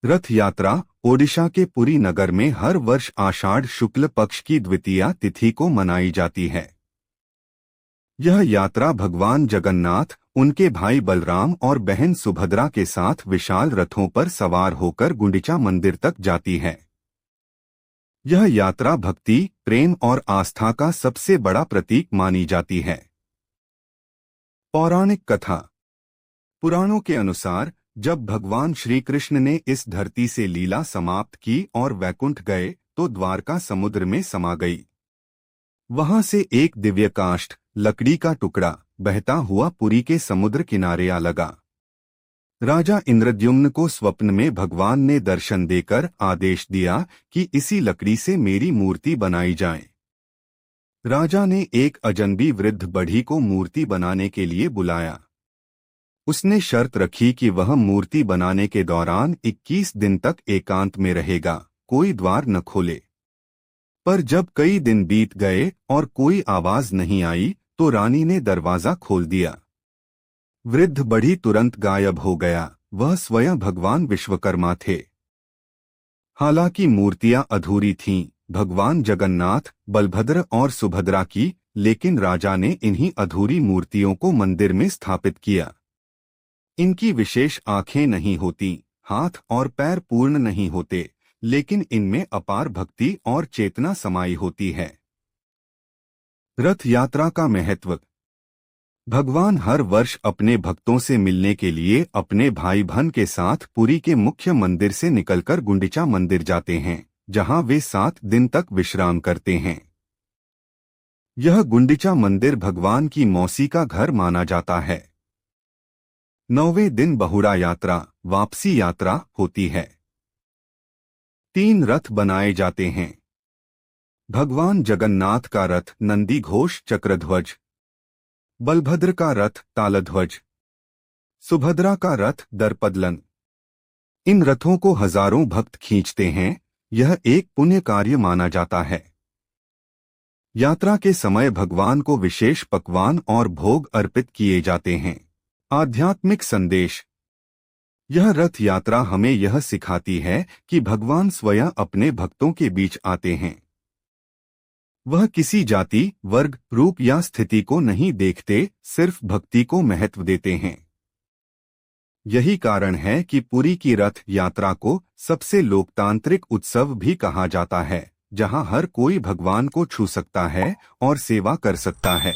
रथ यात्रा ओडिशा के पुरी नगर में हर वर्ष आषाढ़ शुक्ल पक्ष की द्वितीया तिथि को मनाई जाती है। यह यात्रा भगवान जगन्नाथ, उनके भाई बलराम और बहन सुभद्रा के साथ विशाल रथों पर सवार होकर गुंडिचा मंदिर तक जाती है। यह यात्रा भक्ति, प्रेम और आस्था का सबसे बड़ा प्रतीक मानी जाती है। पौराणिक कथा। पुराणों के अनुसार जब भगवान श्री कृष्ण ने इस धरती से लीला समाप्त की और वैकुंठ गए तो द्वारका समुद्र में समा गई। वहां से एक दिव्य काष्ठ, लकड़ी का टुकड़ा बहता हुआ पुरी के समुद्र किनारे आ लगा। राजा इंद्रद्युम्न को स्वप्न में भगवान ने दर्शन देकर आदेश दिया कि इसी लकड़ी से मेरी मूर्ति बनाई जाए। राजा ने एक अजनबी वृद्ध बढ़ी को मूर्ति बनाने के लिए बुलाया। उसने शर्त रखी कि वह मूर्ति बनाने के दौरान 21 दिन तक एकांत में रहेगा, कोई द्वार न खोले। पर जब कई दिन बीत गए और कोई आवाज नहीं आई तो रानी ने दरवाजा खोल दिया। वृद्ध बढ़ी तुरंत गायब हो गया। वह स्वयं भगवान विश्वकर्मा थे। हालांकि मूर्तियां अधूरी थीं, भगवान जगन्नाथ, बलभद्र और सुभद्रा की, लेकिन राजा ने इन्हीं अधूरी मूर्तियों को मंदिर में स्थापित किया। इनकी विशेष आंखें नहीं होती, हाथ और पैर पूर्ण नहीं होते, लेकिन इनमें अपार भक्ति और चेतना समाई होती है। रथ यात्रा का महत्व। भगवान हर वर्ष अपने भक्तों से मिलने के लिए अपने भाई बहन के साथ पुरी के मुख्य मंदिर से निकलकर गुंडिचा मंदिर जाते हैं, जहां वे 7 दिन तक विश्राम करते हैं। यह गुंडिचा मंदिर भगवान की मौसी का घर माना जाता है। 9वें दिन बहुड़ा यात्रा, वापसी यात्रा होती है। 3 रथ बनाए जाते हैं। भगवान जगन्नाथ का रथ नंदी घोष चक्रध्वज, बलभद्र का रथ तालध्वज, सुभद्रा का रथ दर्पदलन। इन रथों को हजारों भक्त खींचते हैं। यह एक पुण्य कार्य माना जाता है। यात्रा के समय भगवान को विशेष पकवान और भोग अर्पित किए जाते हैं। आध्यात्मिक संदेश। यह रथ यात्रा हमें यह सिखाती है कि भगवान स्वयं अपने भक्तों के बीच आते हैं। वह किसी जाति, वर्ग, रूप या स्थिति को नहीं देखते, सिर्फ भक्ति को महत्व देते हैं। यही कारण है कि पुरी की रथ यात्रा को सबसे लोकतांत्रिक उत्सव भी कहा जाता है, जहां हर कोई भगवान को छू सकता है और सेवा कर सकता है।